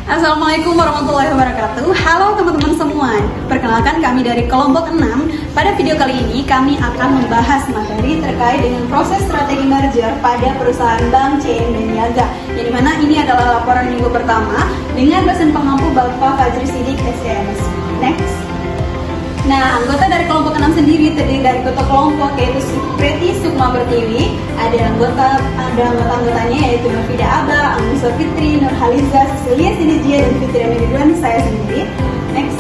Assalamualaikum warahmatullahi wabarakatuh. Halo teman-teman semua. Perkenalkan kami dari kelompok 6. Pada video kali ini kami akan membahas materi terkait dengan proses strategi merger pada perusahaan Bank CIMB Niaga. Yang dimana ini adalah laporan minggu pertama dengan dosen pengampu Bapak Fajri Sidik SCMS. Next. Nah, anggota dari kelompok 6 sendiri terdiri dari ketua kelompok yaitu Preti Sukma Pertiwi, ada anggota-anggotanya yaitu Nurfida Aba, Angmusa Fitri, Nurhaliza, Cecilia Sinijia, dan Fitri Ridwan, saya sendiri. Next.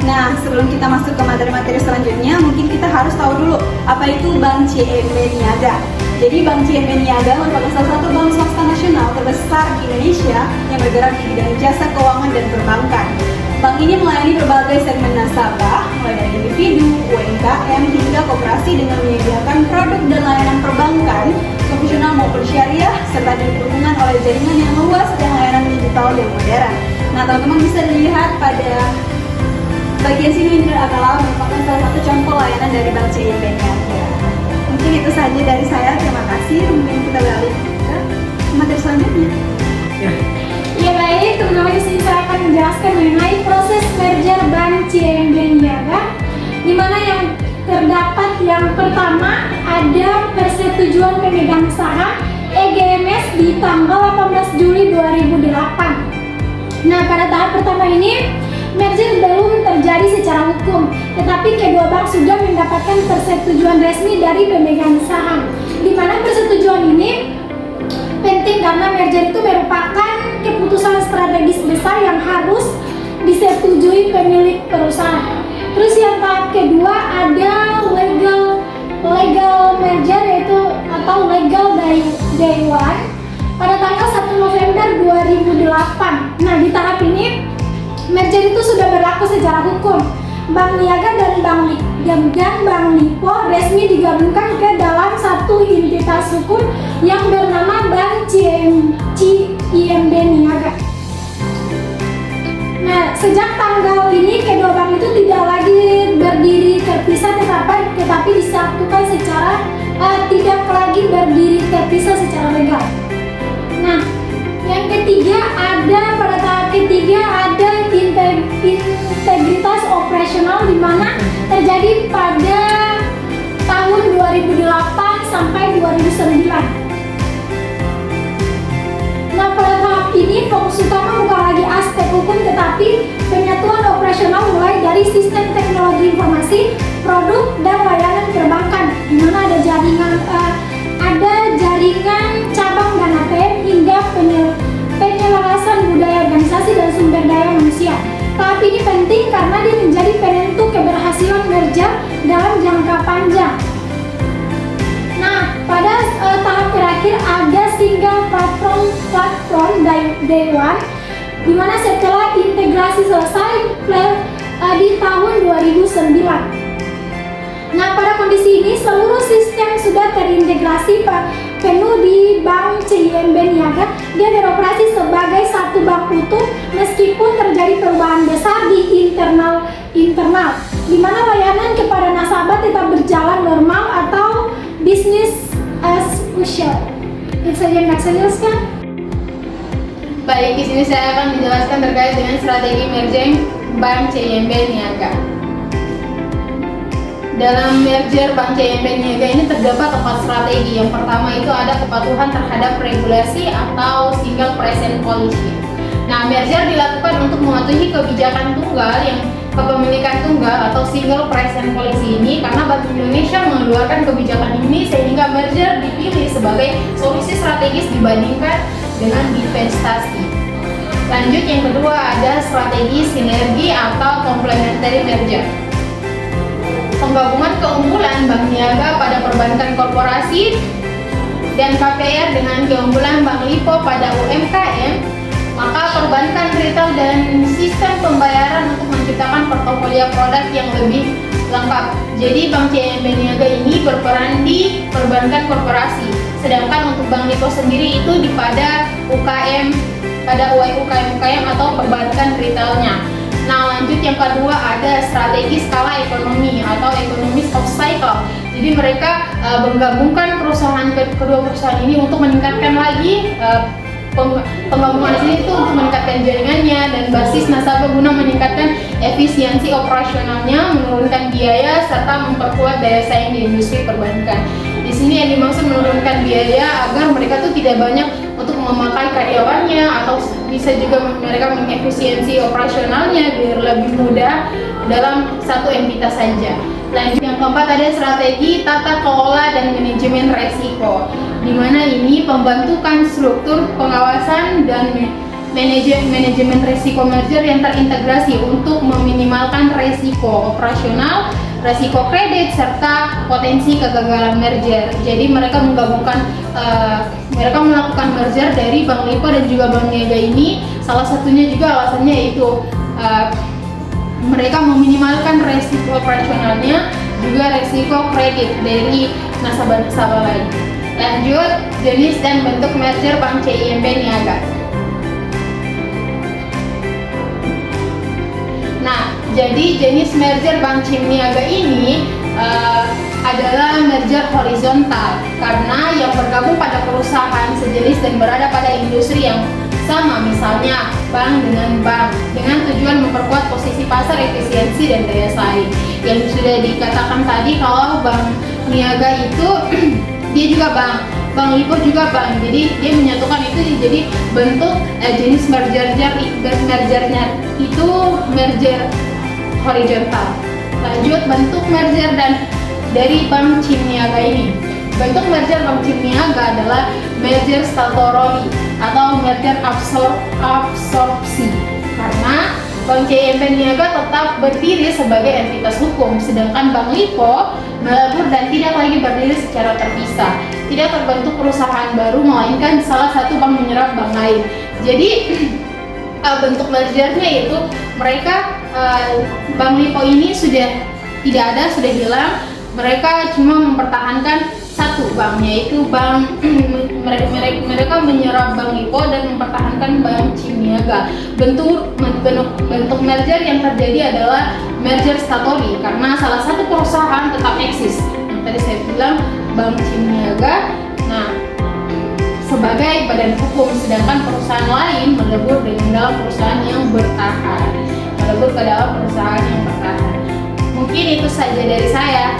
Nah, sebelum kita masuk ke materi-materi selanjutnya, mungkin kita harus tahu dulu apa itu Bank CIMB Niaga. Jadi Bank CIMB Niaga merupakan salah satu bank swasta nasional terbesar di Indonesia yang bergerak di bidang jasa keuangan dan perbankan. Bank ini melayani berbagai segmen nasabah, mulai dari individu, UMKM, hingga koperasi dengan menyediakan produk dan layanan perbankan, konvensional maupun syariah, serta didukung oleh jaringan yang luas dan layanan digital yang modern. Nah, teman-teman bisa dilihat pada bagian sini ini adalah merupakan salah satu contoh layanan dari Bank CIMB Niaga. Mungkin itu saja dari saya, terima kasih. Mungkin kita beralih ke materi selanjutnya. Ya baik, teman-teman di sini saya akan menjelaskan mengenai proses merger Bank CIMB Niaga, di mana yang terdapat yang pertama ada persetujuan pemegang saham EGMS di tanggal 18 Juli 2008. Nah, pada tahap pertama ini merger belum terjadi secara hukum, tetapi kedua bank sudah mendapatkan persetujuan resmi dari pemegang saham, di mana persetujuan ini penting karena merger itu merupakan keputusan strategis besar yang harus disetujui pemilik perusahaan. Terus yang tahap kedua ada legal merger yaitu atau legal day one pada tanggal 1 November 2008. Nah, di tahap ini merger itu sudah berlaku secara hukum. Bank Niaga dan Bank Lipo resmi digabungkan ke dalam satu entitas hukum yang bernama Bank CIMB Niaga. Nah, sejak tanggal ini kedua bank itu tidak lagi berdiri terpisah tetapi disatukan secara tidak lagi berdiri terpisah secara legal. Nah, yang ketiga pada tahap ketiga ada integritas operasional di mana terjadi pada tahun 2008 sampai 2009. Nah, pada tahap ini fokus utama bukan lagi aspek hukum tetapi penyatuan operasional mulai dari sistem teknologi informasi, produk dan layanan perbankan, di mana ada jaringan cabang dan ATM hingga penyelarasan budaya organisasi dan sumber daya manusia. Tahap ini penting karena dia menjadi penentu keberhasilan merger dalam jangka panjang. Nah, pada tahap terakhir ada single platform day one, di mana setelah integrasi selesai di tahun 2009. Nah, pada kondisi ini seluruh sistem sudah terintegrasi penuh di Bank CIMB Niaga. Dia beroperasi sebagai satu bank utuh meskipun terjadi perubahan besar di internal, di mana layanan kepada nasabah tetap berjalan normal atau business as usual. Itu saja yang saya jelaskan. Baik, di sini saya akan menjelaskan terkait dengan strategi merger Bank CIMB Niaga. Dalam merger Bank CIMB Niaga ini terdapat 4 strategi. Yang pertama itu ada kepatuhan terhadap regulasi atau single present policy. Nah, merger dilakukan untuk mematuhi kebijakan tunggal yang kepemilikan tunggal atau single present policy ini karena Bank Indonesia mengeluarkan kebijakan ini sehingga merger dipilih sebagai solusi strategis dibandingkan dengan divestasi. Lanjut, yang kedua ada strategi sinergi atau complementary merger. Penggabungan keunggulan Bank Niaga pada perbankan korporasi dan KPR dengan keunggulan Bank Lipo pada UMKM, maka perbankan retail dan sistem pembayaran untuk menciptakan portofolio produk yang lebih lengkap. Jadi Bank CIMB Niaga ini berperan di perbankan korporasi, sedangkan untuk Bank Lipo sendiri itu pada UKM atau perbankan retailnya. Nah, lanjut yang kedua ada strategi skala ekonomi atau economies of cycle. Jadi mereka menggabungkan kedua perusahaan ini untuk meningkatkan lagi penggabungan ini itu untuk meningkatkan jaringannya dan basis nasabah guna meningkatkan efisiensi operasionalnya, menurunkan biaya serta memperkuat daya saing di industri perbankan. Di sini yang dimaksud menurunkan biaya agar mereka tuh tidak banyak untuk memakai karyawannya, atau bisa juga mereka mengefisiensi operasionalnya biar lebih mudah dalam satu entitas saja. Lanjut, yang keempat ada strategi tata kelola dan manajemen resiko, di mana ini pembentukan struktur pengawasan dan manajemen resiko merger yang terintegrasi untuk meminimalkan resiko operasional, resiko kredit, serta potensi kegagalan merger. Jadi mereka menggabungkan, mereka melakukan merger dari Bank Lipo dan juga Bank Niaga ini. Salah satunya juga alasannya yaitu mereka meminimalkan resiko operasionalnya, juga resiko kredit dari nasabah-nasabah lain. Lanjut, jenis dan bentuk merger Bank CIMB Niaga. Nah, jadi jenis merger Bank CIMB Niaga ini adalah merger horizontal, karena yang bergabung pada perusahaan sejenis dan berada pada industri yang sama, misalnya bank dengan bank, dengan tujuan memperkuat posisi pasar, efisiensi, dan daya saing. Yang sudah dikatakan tadi, kalau Bank Niaga itu dia juga bank, Bank Lipo juga bank, jadi dia menyatukan itu jadi bentuk jenis mergernya itu merger horizontal. Lanjut, bentuk merger dan dari Bank CIMB Niaga ini. Bentuk merger Bank CIMB Niaga adalah merger statutory atau merger absorpsi, karena Bank CIMB Niaga tetap berdiri sebagai entitas hukum, sedangkan Bank Lipo melebur dan tidak lagi berdiri secara terpisah. Tidak terbentuk perusahaan baru, melainkan salah satu bank menyerap bank lain. Jadi bentuk mergernya itu mereka Bank Lipo ini sudah tidak ada, sudah hilang. Mereka cuma mempertahankan satu bank, yaitu bank mereka menyerap Bank Lipo dan mempertahankan Bank CIMB Niaga. Bentuk merger yang terjadi adalah merger statutory, karena salah satu perusahaan tetap eksis. Yang tadi saya bilang Bank CIMB Niaga, nah, sebagai badan hukum, sedangkan perusahaan lain melebur dengan dalam perusahaan yang bertahan, melebur ke dalam perusahaan yang bertahan. Mungkin itu saja dari saya.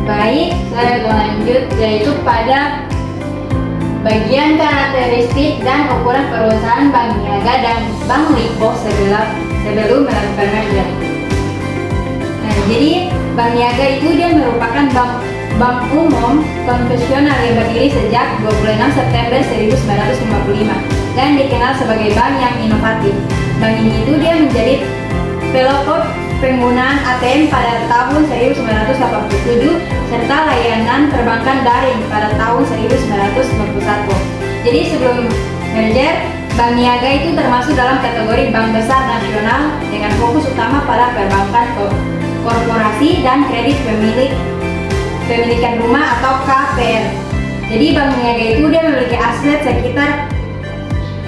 Baik, saya akan lanjut, yaitu pada bagian karakteristik dan ukuran perusahaan Bank Niaga dan Bank Lipo sebelum melakukan merger. Nah, jadi Bank Niaga itu dia merupakan bank umum konvensional yang berdiri sejak 26 September 1955 dan dikenal sebagai bank yang inovatif. Bank ini itu dia menjadi pelopor penggunaan ATM pada tahun 1987 serta layanan perbankan daring pada tahun 1991. Jadi sebelum merger, Bank Niaga itu termasuk dalam kategori bank besar nasional dengan fokus utama pada perbankan korporasi dan kredit pemilikan rumah atau KPR. Jadi Bank Niaga itu dia memiliki aset sekitar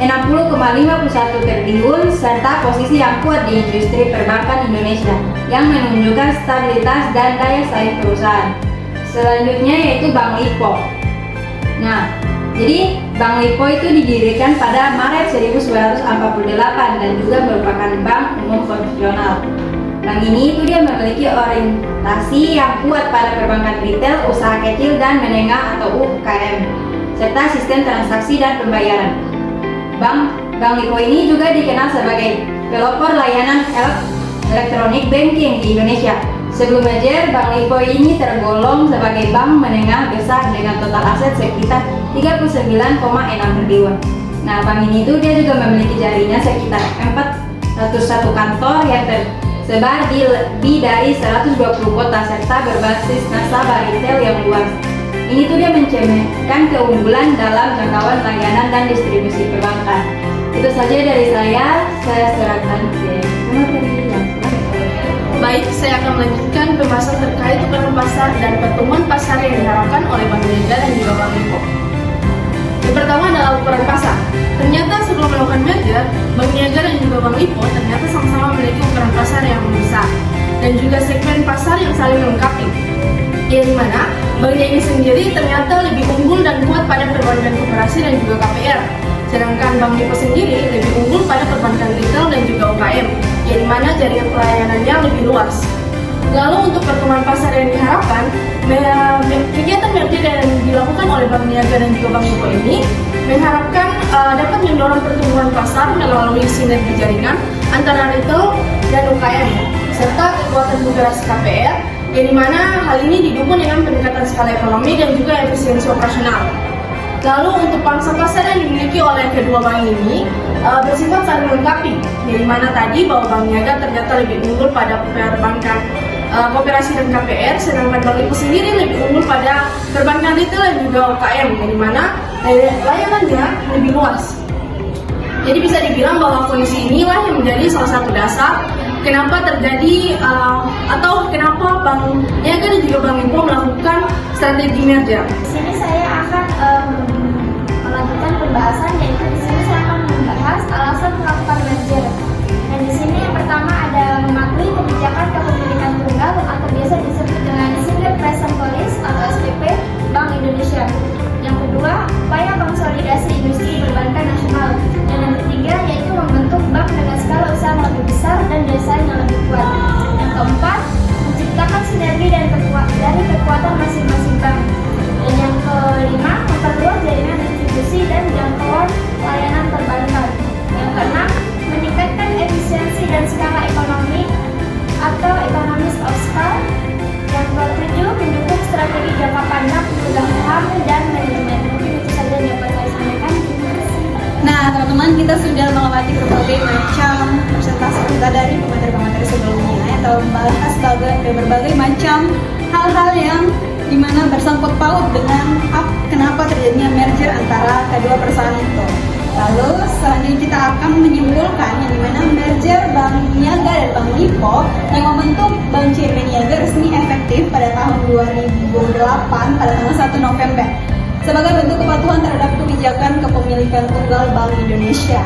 60,51 triliun serta posisi yang kuat di industri perbankan Indonesia yang menunjukkan stabilitas dan daya saing perusahaan. Selanjutnya yaitu Bank Lipo. Nah, jadi Bank Lipo itu didirikan pada Maret 1948 dan juga merupakan bank umum konvensional. Bank ini itu dia memiliki orientasi yang kuat pada perbankan retail, usaha kecil dan menengah atau UKM, serta sistem transaksi dan pembayaran. Bank Lipo ini juga dikenal sebagai pelopor layanan elektronik banking di Indonesia. Sebelum merger, Bank Lipo ini tergolong sebagai bank menengah besar dengan total aset sekitar 39,6 triliun. Nah, bank ini itu dia juga memiliki jaringan sekitar 401 kantor yang tersebar di lebih dari 120 kota serta berbasis nasabah retail yang luas. Ini tuh dia mencerminkan keunggulan dalam jangkauan layanan dan distribusi perbankan. Itu saja dari saya serahkan ke materi yang Baik, saya akan melanjutkan pembahasan terkait ukuran pasar dan pertumbuhan pasar yang diharapkan oleh Bank Niaga dan juga Bank Lipo. Yang pertama adalah ukuran pasar. Ternyata sebelum melakukan merger, Bank Niaga dan juga Bank Lipo ternyata sama-sama memiliki ukuran pasar yang besar dan juga segmen pasar yang saling melengkapi. Yang dimana banknya ini sendiri ternyata lebih unggul dan kuat pada perbankan koperasi koperasi dan juga KPR. Sedangkan Bank Lipo sendiri lebih unggul pada perbankan retail dan juga UKM, yang mana jaringan pelayanannya lebih luas. Lalu untuk pertemuan pasar yang diharapkan, kegiatan merger yang dilakukan oleh Bank Niaga dan juga Bank Lipo ini mengharapkan dapat mendorong pertumbuhan pasar melalui sinergi jaringan antara retail dan UKM, serta kekuatan kooperasi KPR, yang dimana hal ini didukung dengan peningkatan skala ekonomi dan juga efisiensi operasional. Lalu untuk pangsa pasar yang dimiliki oleh kedua bank ini bersifat saling melengkapi, yang dimana tadi bahwa Bank Niaga ternyata lebih unggul pada perbankan kooperasi dan KPR, sedangkan Bank Lipo sendiri lebih unggul pada perbankan retail dan juga UKM, yang dimana layanannya lebih luas. Jadi bisa dibilang bahwa kondisi inilah yang menjadi salah satu dasar kenapa terjadi atau kenapa Bank Niaga dan juga Bank Lipo melakukan strategi merger. Di sini saya akan melanjutkan pembahasan, yaitu di sini saya akan membahas alasan melakukan merger. Dan di sini yang pertama ada mematuhi kebijakan kepemilikan tunggal atau biasa disebut dengan Single Present Policy atau SPP Bank Indonesia. Yang kedua, upaya konsolidasi industri perbankan nasional. Dan yang ketiga yaitu membentuk bank dengan skala usaha yang lebih besar dan desain yang lebih kuat. Yang keempat, menciptakan sinergi dari kekuatan masing-masing bank. Dan yang kelima, memperluas jaringan distribusi dan jangkauan layanan perbankan. Yang keenam, meningkatkan efisiensi dan skala ekonomi atau economies of scale. Yang ketujuh, mendukung strategi jangka panjang pemegang dan manajemen. Mungkin itu saja yang dapat saya sampaikan. Terima kasih. Nah, teman-teman, kita sudah melewati berbagai macam presentasi kita dari pemateri-pemateri sebelumnya atau membahas berbagai macam hal-hal yang dimana bersangkut paut dengan kenapa terjadinya merger antara kedua perusahaan itu. Lalu selanjutnya kita akan menyimpulkan yang dimana merger Bank Niaga dan Bank Lipo yang membentuk Bank CIMB Niaga resmi efektif pada tahun 2008 pada tanggal 1 November sebagai bentuk kepatuhan terhadap kebijakan kepemilikan tunggal Bank Indonesia.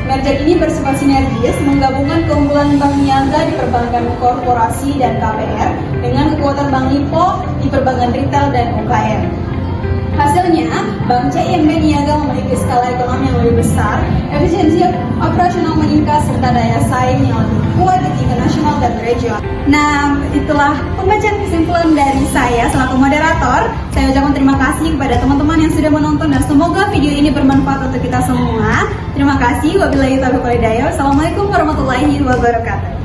Merger ini bersifat sinergis, menggabungkan keunggulan Bank Niaga di perbankan korporasi dan KPR dengan kekuatan Bank Lipo di perbankan retail dan UKM. Hasilnya, Bank CIMB Niaga memiliki skala ekonomi yang lebih besar, efisiensi operasional meningkat, serta daya saing yang lebih kuat di tingkat nasional dan regional. Nah, itulah pembacaan kesimpulan dari saya selaku moderator. Saya ucapkan terima kasih kepada teman-teman yang sudah menonton dan semoga video ini bermanfaat untuk kita semua. Terima kasih. Wabillahi taufiq wal hidayah. Wassalamualaikum warahmatullahi wabarakatuh.